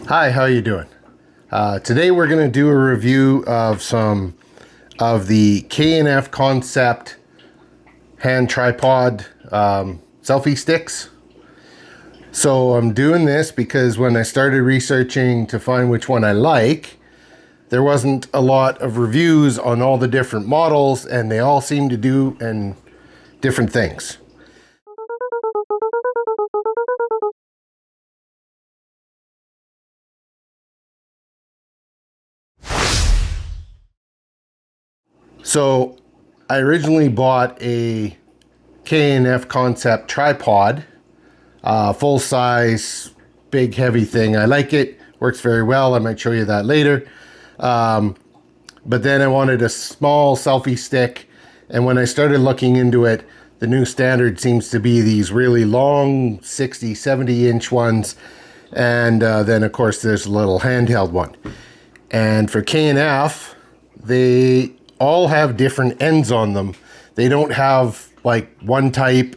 Hi, how you doing? Today we're going to do a review of some of the K&F Concept hand tripod selfie sticks. So I'm doing this because when I started researching to find which one I like, there wasn't a lot of reviews on all the different models, and they all seem to do different things. So I originally bought a K&F Concept tripod, full size, big heavy thing. I like it, works very well. I might show you that later. But then I wanted a small selfie stick, and when I started looking into it, the new standard seems to be these really long 60, 70 inch ones. And then of course there's a little handheld one. And for K&F, they all have different ends on them. They don't have like one type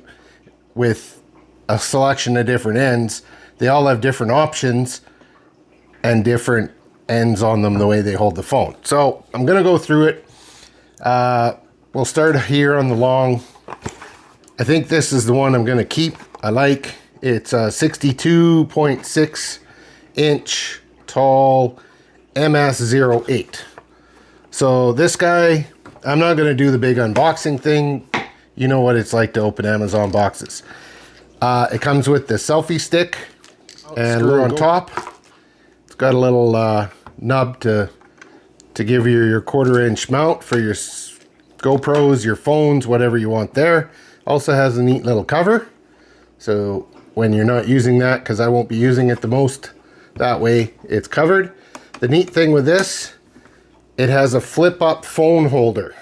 with a selection of different ends. They all have different options and different ends on them the way they hold the phone. So I'm gonna go through it. We'll start here on the long. I think this is the one I'm gonna keep. I like. It's a 62.6 inch tall MS08. So this guy, I'm not going to do the big unboxing thing. You know what it's like to open Amazon boxes. It comes with the selfie stick and we're on top. It's got a little nub to give you your 1/4 inch mount for your GoPros, your phones, whatever you want there. Also has a neat little cover. So when you're not using that, because I won't be using it the most, that way it's covered. The neat thing with this, it has a flip up phone holder.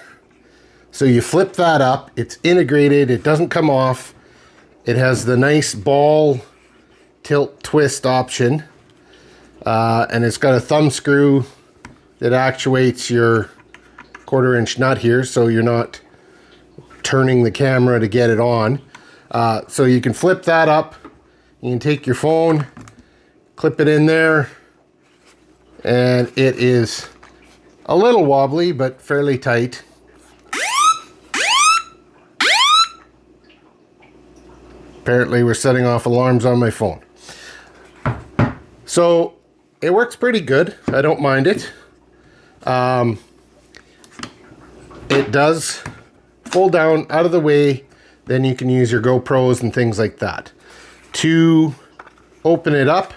So you flip that up, it's integrated, it doesn't come off. It has the nice ball tilt twist option. And it's got a thumb screw that actuates your 1/4 inch nut here, so you're not turning the camera to get it on. So you can flip that up. You can take your phone, clip it in there, and it is a little wobbly, but fairly tight. Apparently we're setting off alarms on my phone. So it works pretty good. I don't mind it. It does fold down out of the way. Then you can use your GoPros and things like that. To open it up,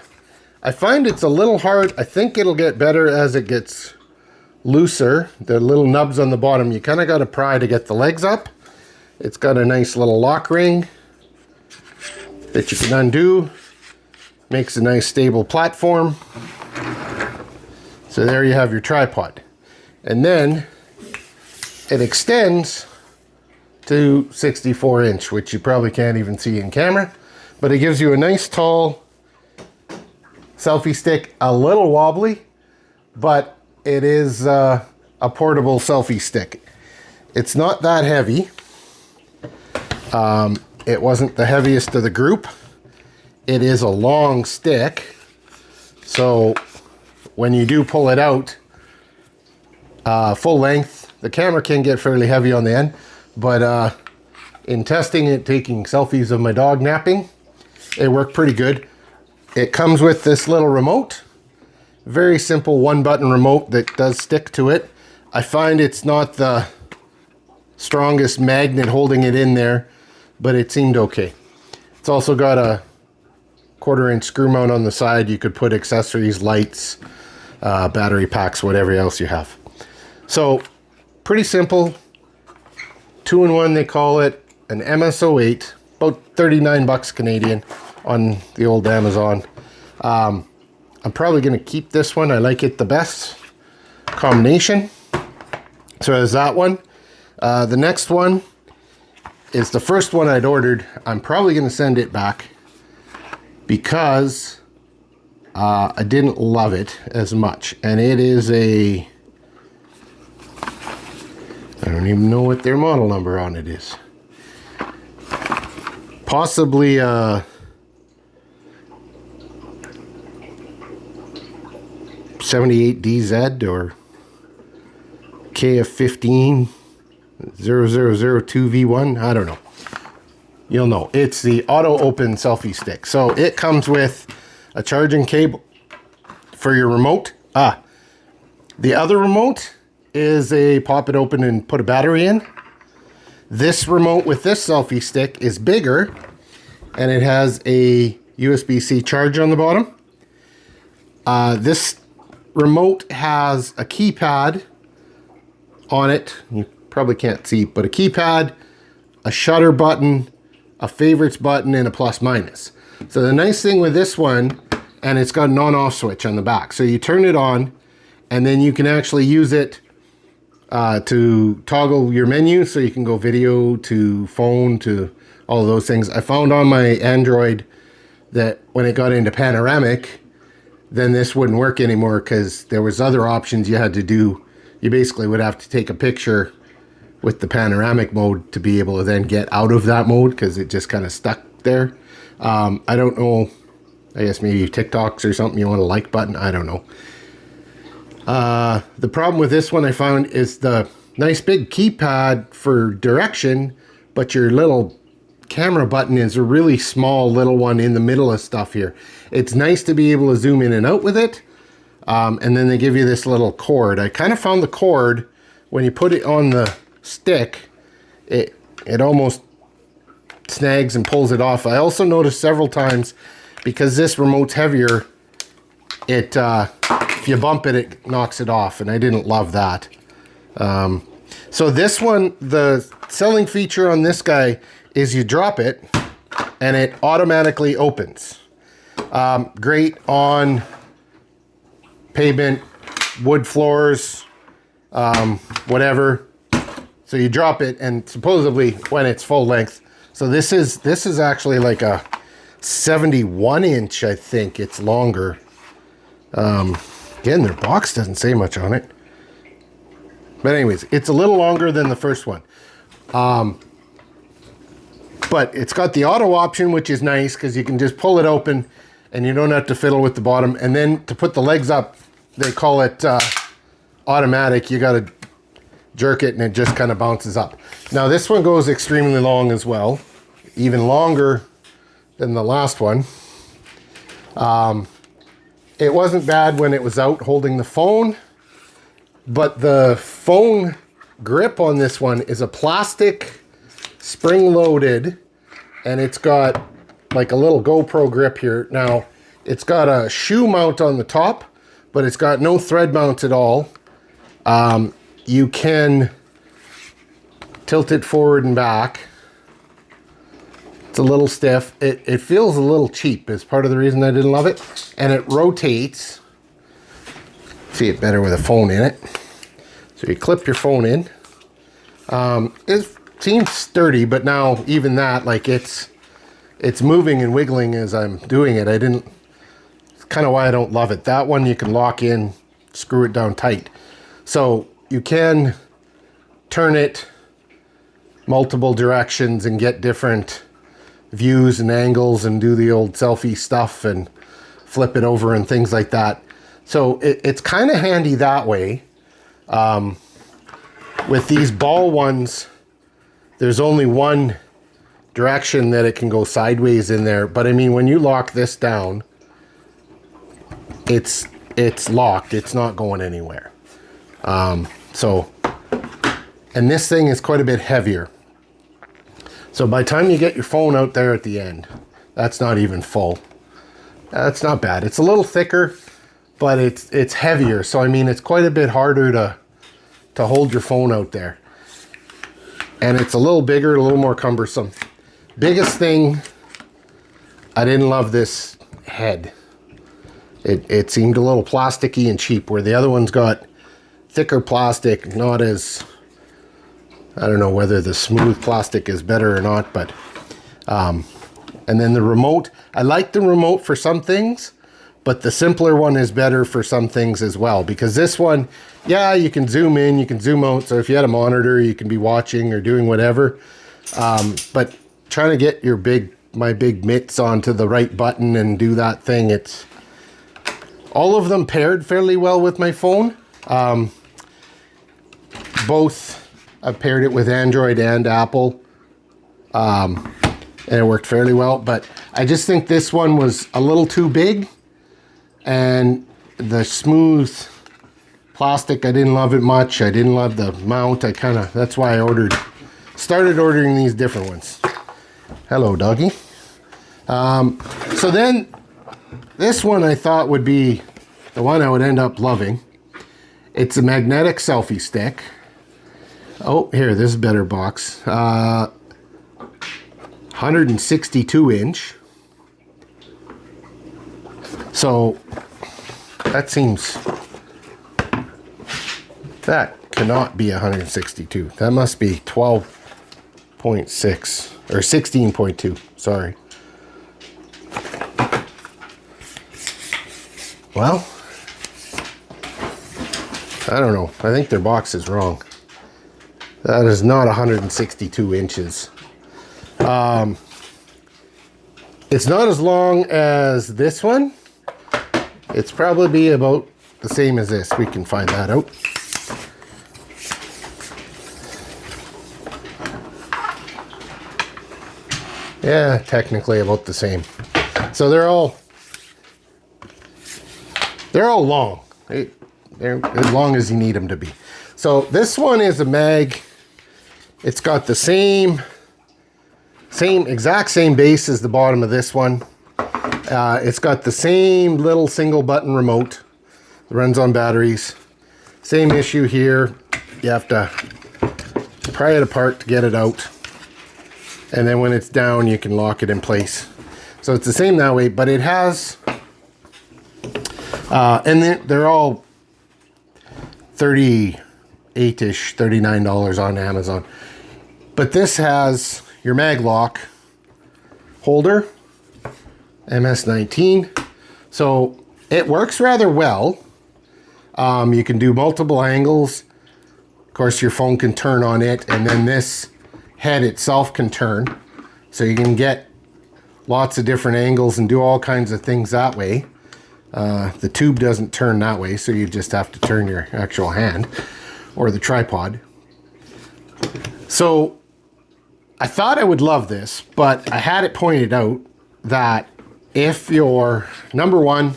I find it's a little hard. I think it'll get better as it gets looser. The little nubs on the bottom, you kind of got to pry to get the legs up. It's got a nice little lock ring that you can undo. Makes a nice stable platform. So there you have your tripod. And then it extends to 64 inch, which you probably can't even see in camera, but it gives you a nice tall selfie stick, a little wobbly, but it is a portable selfie stick. It's not that heavy. It wasn't the heaviest of the group. It is a long stick, so when you do pull it out full length, the camera can get fairly heavy on the end, but in testing it, taking selfies of my dog napping, it worked pretty good. It comes with this little remote. Very simple 1-button remote that does stick to it. I find it's not the strongest magnet holding it in there, but it seemed okay. It's also got a 1/4 inch screw mount on the side. You could put accessories, lights, battery packs, whatever else you have. So pretty simple. 2-in-1 they call it, an MS08, about 39 bucks Canadian on the old Amazon. I'm probably going to keep this one. I like it the best combination. So there's that one. The next one is the first one I'd ordered. I'm probably going to send it back because I didn't love it as much. And it is a, I don't even know what their model number on it is. Possibly 78DZ or KF15 0002V1. I don't know. You'll know. It's the auto open selfie stick. So it comes with a charging cable for your remote. The other remote is a pop it open and put a battery in. This remote with this selfie stick is bigger, and it has a USB-C charge on the bottom. This remote has a keypad on it. You probably can't see, but a keypad, a shutter button, a favorites button, and a plus minus. So the nice thing with this one, and it's got an on-off switch on the back. So you turn it on, and then you can actually use it to toggle your menu, so you can go video to phone to all of those things. I found on my Android that when it got into panoramic, then this wouldn't work anymore because there was other options you had to do. You basically would have to take a picture with the panoramic mode to be able to then get out of that mode because it just kind of stuck there. I don't know. I guess maybe TikToks or something, you want a like button. I don't know. The problem with this one I found is the nice big keypad for direction, but your little camera button is a really small little one in the middle of stuff here. It's nice to be able to zoom in and out with it. And then they give you this little cord. I kind of found the cord, when you put it on the stick, it almost snags and pulls it off. I also noticed several times, because this remote's heavier, it if you bump it, it knocks it off, and I didn't love that. So this one, the selling feature on this guy is you drop it and it automatically opens. Great on pavement, wood floors, whatever. So you drop it, and supposedly when it's full length. So this is actually like a 71 inch, I think it's longer. Again, their box doesn't say much on it. But anyways, it's a little longer than the first one. But it's got the auto option, which is nice because you can just pull it open and you don't have to fiddle with the bottom. And then to put the legs up, they call it automatic. You got to jerk it and it just kind of bounces up. Now this one goes extremely long as well, even longer than the last one. It wasn't bad when it was out holding the phone, but the phone grip on this one is a plastic spring-loaded, and it's got like a little GoPro grip here. Now, it's got a shoe mount on the top, but it's got no thread mounts at all. You can tilt it forward and back. It's a little stiff. It feels a little cheap is part of the reason I didn't love it. And it rotates. See it better with a phone in it. So you clip your phone in. It seems sturdy, but now even that, like it's moving and wiggling as I'm doing it. It's kind of why I don't love it. That one you can lock in, screw it down tight. So you can turn it multiple directions and get different views and angles and do the old selfie stuff and flip it over and things like that. So it's kind of handy that way. With these ball ones, there's only one direction that it can go sideways in there. But I mean, when you lock this down, it's locked. It's not going anywhere. And this thing is quite a bit heavier. So by the time you get your phone out there at the end, that's not even full. That's not bad. It's a little thicker, but it's heavier. So I mean, it's quite a bit harder to hold your phone out there. And it's a little bigger, a little more cumbersome. Biggest thing, I didn't love this head. It seemed a little plasticky and cheap, where the other one's got thicker plastic, not as, I don't know whether the smooth plastic is better or not, but, and then the remote, I like the remote for some things, but the simpler one is better for some things as well, because this one, yeah, you can zoom in, you can zoom out, so if you had a monitor, you can be watching or doing whatever, but trying to get my big mitts onto the right button and do that thing, All of them paired fairly well with my phone. Both, I've paired it with Android and Apple. And it worked fairly well, but I just think this one was a little too big, and the smooth plastic, I didn't love it much. I didn't love the mount. That's why I started ordering these different ones. Hello, doggy. So then this one I thought would be the one I would end up loving. It's a magnetic selfie stick. Oh, here, this is a better box. 162 inch. So that cannot be 162. That must be 12.6 or 16.2. Sorry. Well, I don't know. I think their box is wrong. That is not 162 inches. It's not as long as this one. It's probably about the same as this. We can find that out. Yeah, technically about the same. So they're all long. They're as long as you need them to be. So this one is a mag. It's got the exact same base as the bottom of this one. It's got the same little single button remote. It runs on batteries. Same issue here. You have to pry it apart to get it out. And then when it's down, you can lock it in place. So it's the same that way, but it has, and they're all 38-ish, $39 on Amazon. But this has your mag lock holder, MS-19. So it works rather well. You can do multiple angles. Of course, your phone can turn on it, and then this head itself can turn. So you can get lots of different angles and do all kinds of things that way. The tube doesn't turn that way, so you just have to turn your actual hand or the tripod. So I thought I would love this, but I had it pointed out that if you're, number one,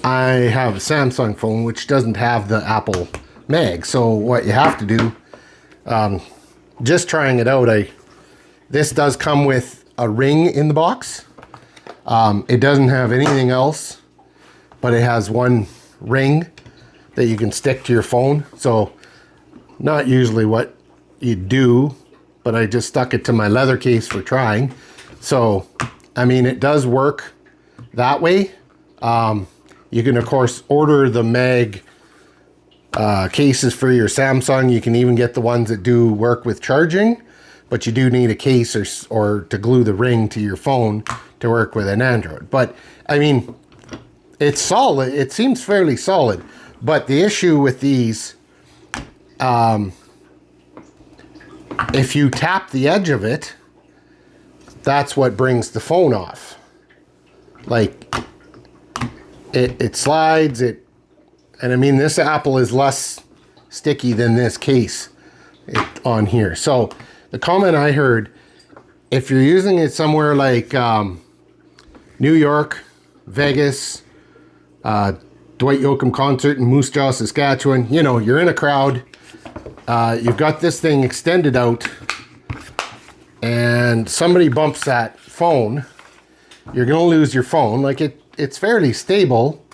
I have a Samsung phone which doesn't have the Apple mag. So what you have to do, just trying it out, this does come with a ring in the box. It doesn't have anything else, but it has one ring that you can stick to your phone. So not usually what you do, but I just stuck it to my leather case for trying. So, I mean, it does work that way. You can, of course, order the mag cases for your Samsung. You can even get the ones that do work with charging, but you do need a case or to glue the ring to your phone to work with an Android. But, I mean, it's solid. It seems fairly solid. But the issue with these, if you tap the edge of it, that's what brings the phone off. Like, it slides, and I mean, this Apple is less sticky than this case on here. So the comment I heard, if you're using it somewhere like New York, Vegas, Dwight Yoakam concert in Moose Jaw, Saskatchewan, you know, you're in a crowd, you've got this thing extended out, and somebody bumps that phone, you're gonna lose your phone. Like, it's fairly stable.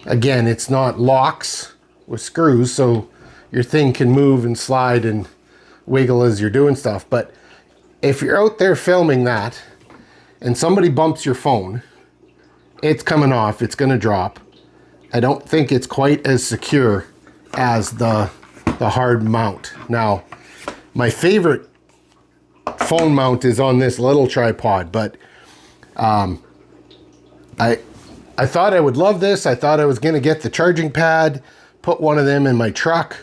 Again, it's not locks with screws, so your thing can move and slide and wiggle as you're doing stuff. But if you're out there filming that and somebody bumps your phone, it's coming off, it's gonna drop. I don't think it's quite as secure as the hard mount. Now, my favorite phone mount is on this little tripod, but I thought I would love this. I thought I was going to get the charging pad, put one of them in my truck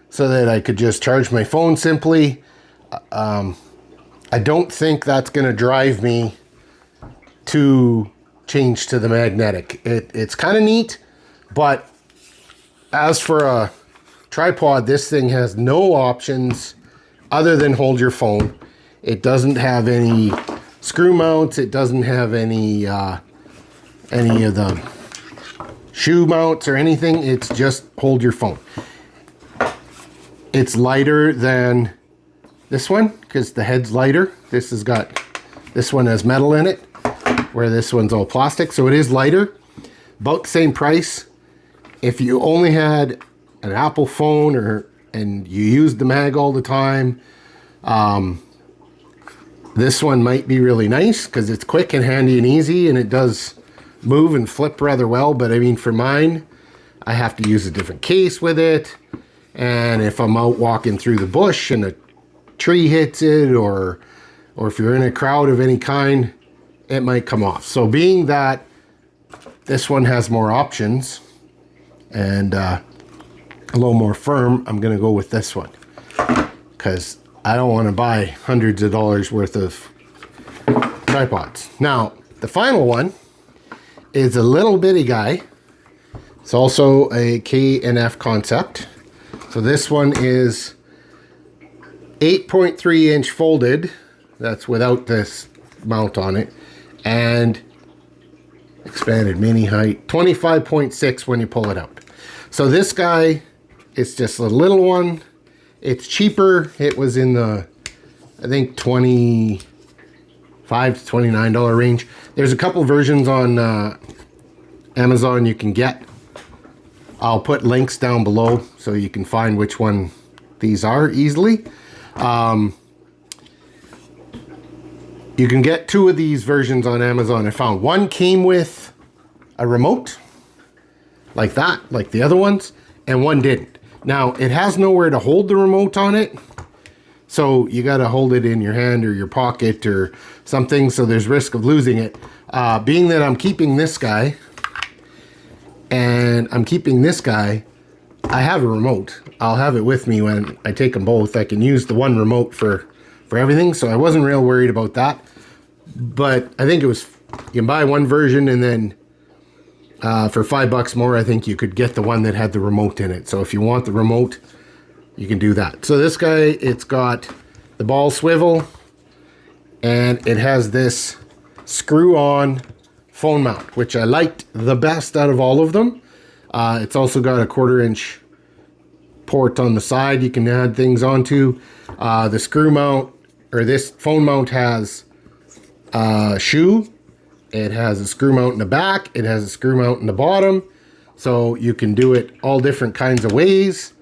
so that I could just charge my phone simply. I don't think that's going to drive me to change to the magnetic. It's kind of neat, but as for a tripod, this thing has no options other than hold your phone. It doesn't have any screw mounts. It doesn't have any of the shoe mounts or anything. It's just hold your phone. It's lighter than this one because the head's lighter. This one has metal in it, where this one's all plastic, so it is lighter. About the same price. If you only had an Apple phone and you used the mag all the time, this one might be really nice because it's quick and handy and easy, and it does move and flip rather well. But I mean, for mine, I have to use a different case with it, and if I'm out walking through the bush and a tree hits it, or if you're in a crowd of any kind, it might come off. So being that this one has more options and a little more firm, I'm going to go with this one because I don't want to buy hundreds of dollars worth of tripods. Now, the final one is a little bitty guy. It's also a K&F Concept. So this one is 8.3 inch folded. That's without this mount on it. And expanded mini height, 25.6 when you pull it out. So this guy is just a little one. It's cheaper. It was in the, I think, $25 to $29 range. There's a couple versions on Amazon you can get. I'll put links down below so you can find which one these are easily. You can get 2 of these versions on Amazon. I found one came with a remote like that, like the other ones, and one didn't. Now, it has nowhere to hold the remote on it, so you got to hold it in your hand or your pocket or something, so there's risk of losing it. Being that I'm keeping this guy, and I'm keeping this guy, I have a remote. I'll have it with me when I take them both. I can use the one remote for everything, so I wasn't real worried about that. But I think it was, you can buy one version, and then for $5 more, I think you could get the one that had the remote in it. So if you want the remote, you can do that. So this guy, it's got the ball swivel, and it has this screw-on phone mount, which I liked the best out of all of them. It's also got a 1/4 inch port on the side you can add things onto. The screw mount, or this phone mount, has a shoe. It has a screw mount in the back. It has a screw mount in the bottom. So you can do it all different kinds of ways.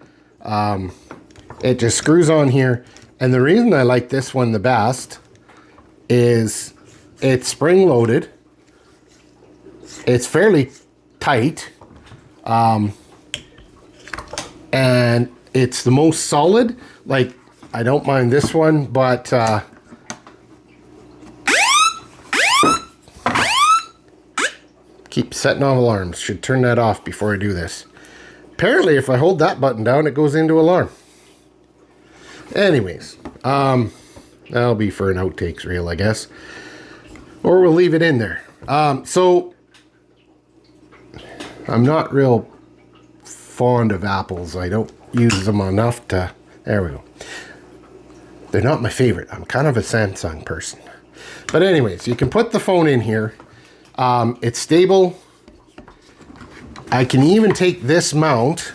It just screws on here. And the reason I like this one the best is it's spring loaded. It's fairly tight. And it's the most solid. Like, I don't mind this one, but keep setting off alarms. Should turn that off before I do this. Apparently, if I hold that button down, it goes into alarm. Anyways, that'll be for an outtakes reel, I guess. Or we'll leave it in there. So, I'm not real fond of apples. I don't use them enough to... There we go. They're not my favorite. I'm kind of a Samsung person. But anyways, you can put the phone in here. It's stable. I can even take this mount,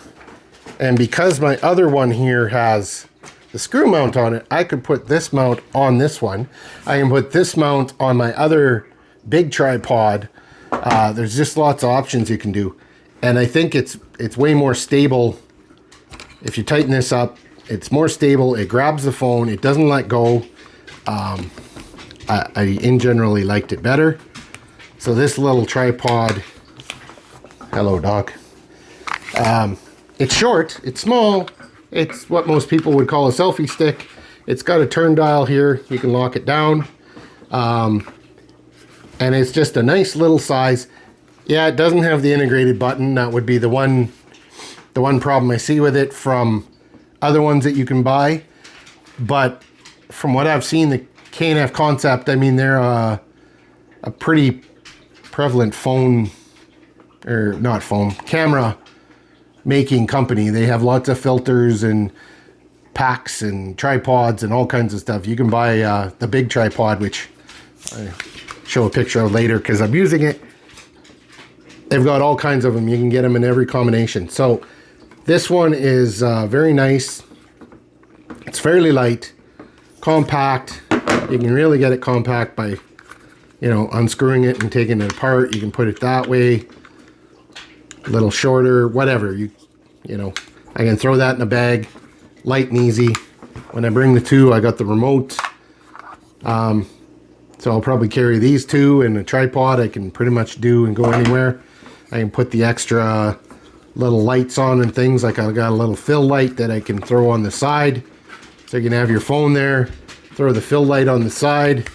and because my other one here has the screw mount on it, I could put this mount on this one. I can put this mount on my other big tripod. There's just lots of options you can do. And I think it's way more stable. If you tighten this up, it's more stable. It grabs the phone. It doesn't let go. I in generally liked it better. So this little tripod, hello dog. It's short, it's small. It's what most people would call a selfie stick. It's got a turn dial here. You can lock it down. And it's just a nice little size. Yeah, it doesn't have the integrated button. That would be the one problem I see with it from other ones that you can buy. But from what I've seen, the K&F Concept, I mean, they're a pretty prevalent phone, or not phone, camera making company. They have lots of filters and packs and tripods and all kinds of stuff. You can buy the big tripod, which I show a picture of later because I'm using it. They've got all kinds of them. You can get them in every combination. So this one is very nice. It's fairly light, compact. You can really get it compact by, you know, unscrewing it and taking it apart. You can put it that way, a little shorter, whatever. You know, I can throw that in a bag, light and easy. When I bring the two, I got the remote. So I'll probably carry these two and a tripod. I can pretty much do and go anywhere. I can put the extra little lights on and things, like I got a little fill light that I can throw on the side. So you can have your phone there, throw the fill light on the side,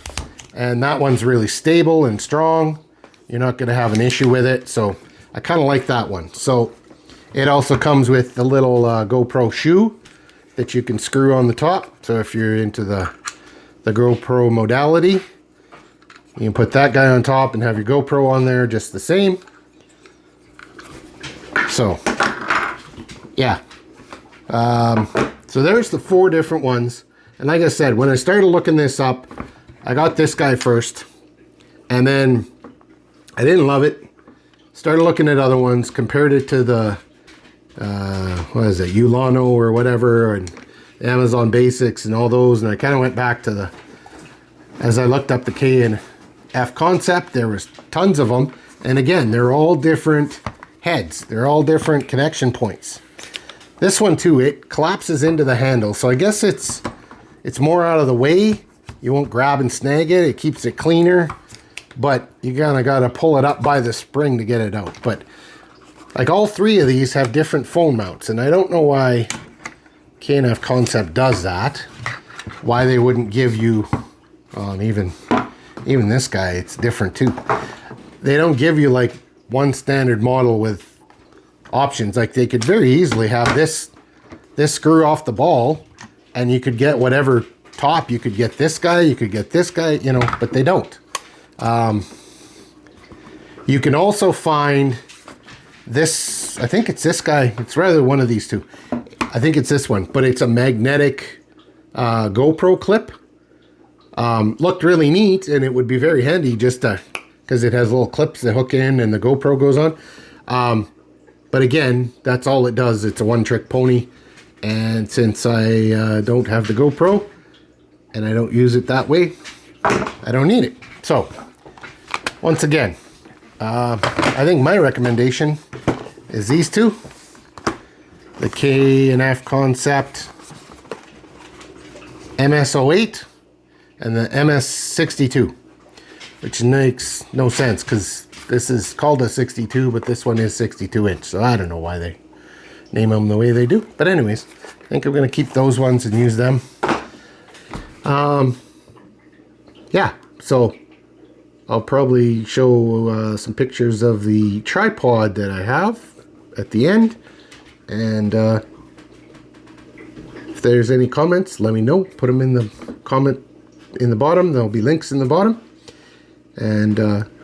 and that one's really stable and strong. You're not going to have an issue with it. So I kind of like that one. So it also comes with the little GoPro shoe that you can screw on the top. So if you're into the GoPro modality, you can put that guy on top and have your GoPro on there just the same. So, yeah. So there's the 4 different ones. And like I said, when I started looking this up, I got this guy first. And then I didn't love it. Started looking at other ones, compared it to the, what is it, Ulano or whatever, and Amazon Basics and all those. And I kind of went back to as I looked up the K&F Concept, there was tons of them. And again, they're all different heads. They're all different connection points. This one too, it collapses into the handle. So I guess it's more out of the way. You won't grab and snag it. It keeps it cleaner. But you kind of got to pull it up by the spring to get it out. But like all 3 of these have different phone mounts. And I don't know why K&F Concept does that. Why they wouldn't give you, even this guy, it's different too. They don't give you like one standard model with options. Like they could very easily have this screw off the ball, and you could get whatever top. You could get this guy, you could get this guy, you know, but they don't. You can also find this, I think it's this guy. It's rather one of these two. I think it's this one, but it's a magnetic GoPro clip. Looked really neat, and it would be very handy just to, because it has little clips that hook in and the GoPro goes on. But again, that's all it does. It's a one-trick pony. And since I don't have the GoPro and I don't use it that way, I don't need it. So, once again, I think my recommendation is these two. The K&F Concept MS08 and the MS62. Which makes no sense because this is called a 62, but this one is 62 inch. So I don't know why they name them the way they do. But anyways, I think I'm going to keep those ones and use them. Yeah, so I'll probably show some pictures of the tripod that I have at the end. And if there's any comments, let me know. Put them in the comment in the bottom. There'll be links in the bottom. And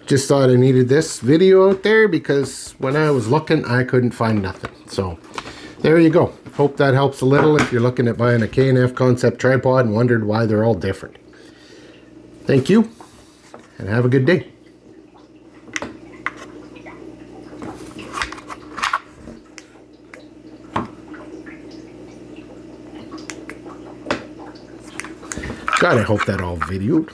just thought I needed this video out there because when I was looking, I couldn't find nothing. So there you go. Hope that helps a little if you're looking at buying a K&F Concept tripod and wondered why they're all different. Thank you, and have a good day. God, I hope that all videoed.